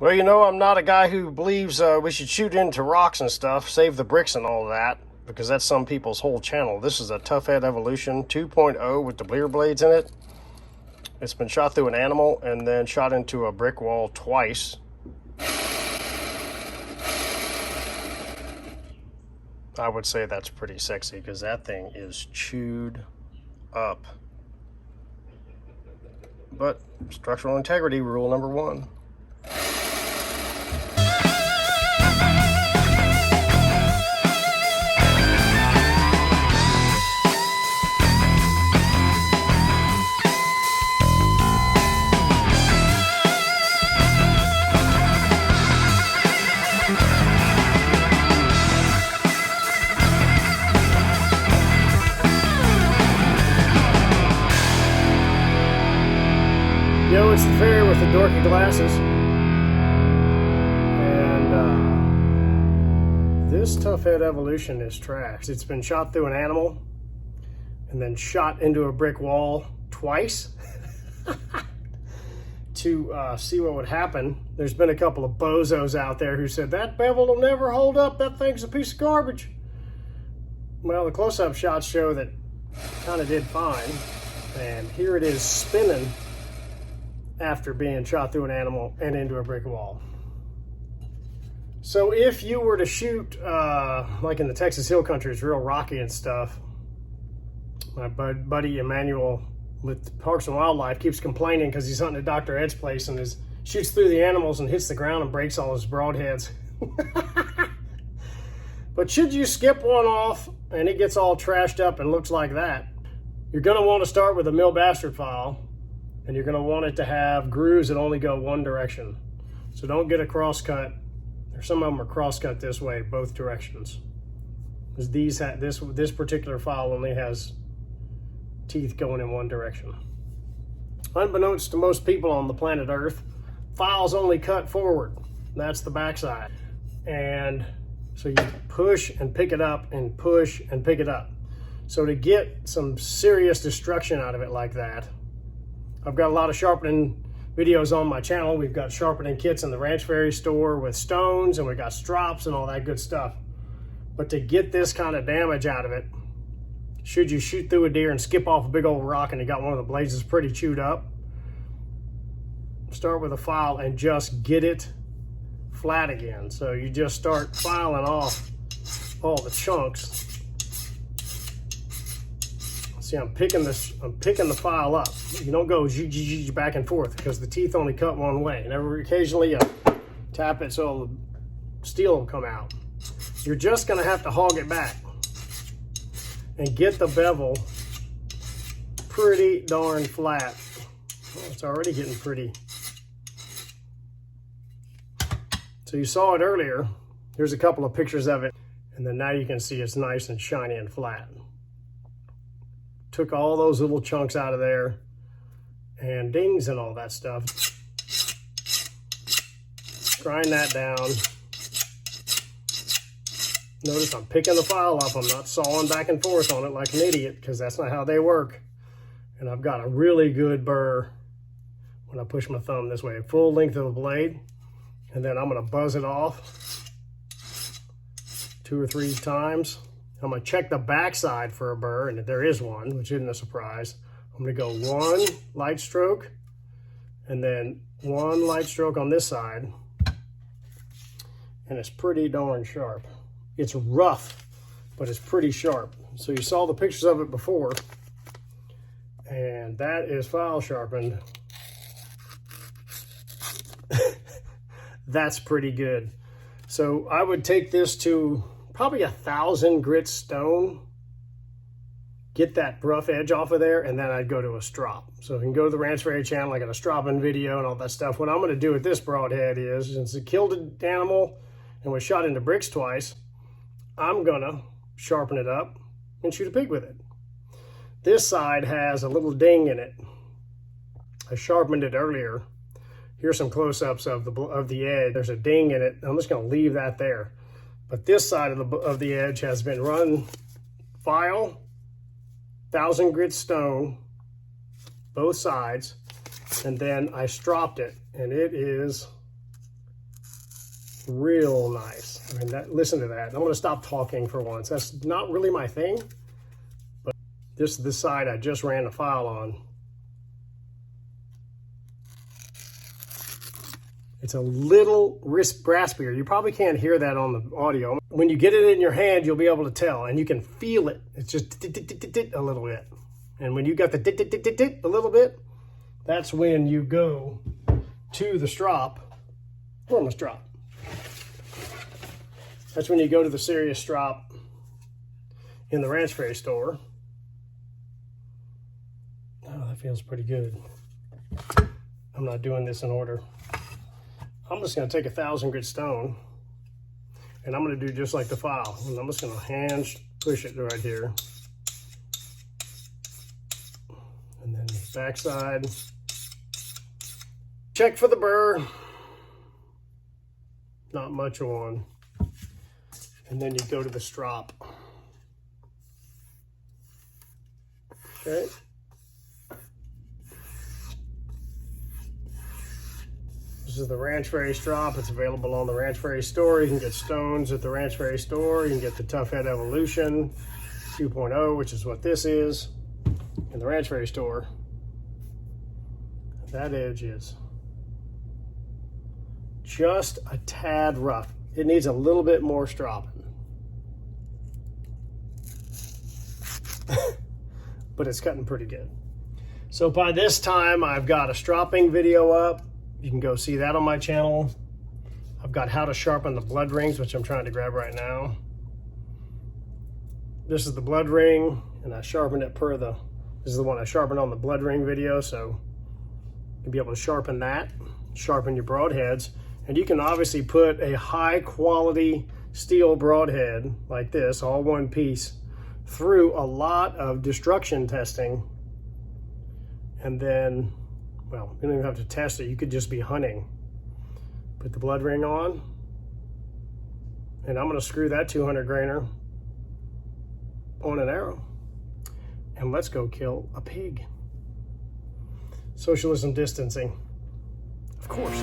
Well, you know, I'm not a guy who believes we should shoot into rocks and stuff, save the bricks and all that, because that's some people's whole channel. This is a Tuffhead Evolution 2.0 with the blear blades in it. It's been shot through an animal and then shot into a brick wall twice. I would say that's pretty sexy because that thing is chewed up. But structural integrity, rule number one. Yo, it's the fairy with the dorky glasses. And this Tuffhead Evolution is trash. It's been shot through an animal and then shot into a brick wall twice to see what would happen. There's been a couple of bozos out there who said, that bevel will never hold up, that thing's a piece of garbage. Well, the close-up shots show that kind of did fine. And here it is spinning after being shot through an animal and into a brick wall. So if you were to shoot, like in the Texas Hill Country, it's real rocky and stuff. My buddy Emmanuel with Parks and Wildlife keeps complaining because he's hunting at Dr. Ed's place and shoots through the animals and hits the ground and breaks all his broadheads. But should you skip one off and it gets all trashed up and looks like that, you're going to want to start with a mill bastard file. And you're going to want it to have grooves that only go one direction. So don't get a cross cut. Or some of them are cross cut this way, both directions. Because this particular file only has teeth going in one direction. Unbeknownst to most people on the planet Earth, files only cut forward. That's the backside. And so you push and pick it up and push and pick it up. So to get some serious destruction out of it like that, I've got a lot of sharpening videos on my channel. We've got sharpening kits in the Ranch Fairy store with stones, and we got strops and all that good stuff. But to get this kind of damage out of it, should you shoot through a deer and skip off a big old rock and you got one of the blades that's pretty chewed up, start with a file and just get it flat again. So you just start filing off all the chunks. See, I'm picking the file up. You don't go back and forth because the teeth only cut one way. And occasionally you tap it so the steel will come out. You're just gonna have to hog it back and get the bevel pretty darn flat. Oh, it's already getting pretty. So you saw it earlier. Here's a couple of pictures of it. And then now you can see it's nice and shiny and flat. Took all those little chunks out of there and dings and all that stuff. Grind that down. Notice I'm picking the file up. I'm not sawing back and forth on it like an idiot because that's not how they work. And I've got a really good burr when I push my thumb this way, full length of the blade. And then I'm gonna buzz it off 2 or 3 times. I'm gonna check the backside for a burr, and if there is one, which isn't a surprise, I'm gonna go 1 light stroke, and then 1 light stroke on this side, and it's pretty darn sharp. It's rough, but it's pretty sharp. So you saw the pictures of it before, and that is file sharpened. That's pretty good. So I would take this to probably 1,000 grit stone, get that rough edge off of there, and then I'd go to a strop. So you can go to the Ranch Fairy channel, I got a stropping video and all that stuff. What I'm gonna do with this broadhead is, since it killed an animal and was shot into bricks twice, I'm gonna sharpen it up and shoot a pig with it. This side has a little ding in it. I sharpened it earlier. Here's some close-ups of the edge. There's a ding in it. I'm just gonna leave that there. But this side of the edge has been run file, 1,000 grit stone, both sides, and then I stropped it, and it is real nice. I mean, listen to that. I'm going to stop talking for once. That's not really my thing, but this is the side I just ran the file on. It's a little raspier. You probably can't hear that on the audio. When you get it in your hand, you'll be able to tell, and you can feel it. It's just a little bit. And when you got the a little bit, that's when you go to the strop. Or the strop. That's when you go to the serious strop in the Ranch Fairy store. Oh, that feels pretty good. I'm not doing this in order. I'm just going to take 1,000 grit stone, and I'm going to do just like the file. And I'm just going to hand push it right here. And then the backside. Check for the burr. Not much on. And then you go to the strop. Okay. This is the Ranch Fairy strop. It's available on the Ranch Fairy store. You can get stones at the Ranch Fairy store. You can get the Tuffhead Evolution 2.0, which is what this is, in the Ranch Fairy store. That edge is just a tad rough. It needs a little bit more stropping. But it's cutting pretty good. So by this time, I've got a stropping video up. You can go see that on my channel. I've got how to sharpen the blood rings, which I'm trying to grab right now. This is the blood ring, and I sharpened it this is the one I sharpened on the blood ring video, so you'll be able to sharpen that, sharpen your broadheads, and you can obviously put a high quality steel broadhead like this, all one piece, through a lot of destruction testing, and then, well, you don't even have to test it. You could just be hunting. Put the blood ring on, and I'm gonna screw that 200 grainer on an arrow. And let's go kill a pig. Socialism distancing, of course.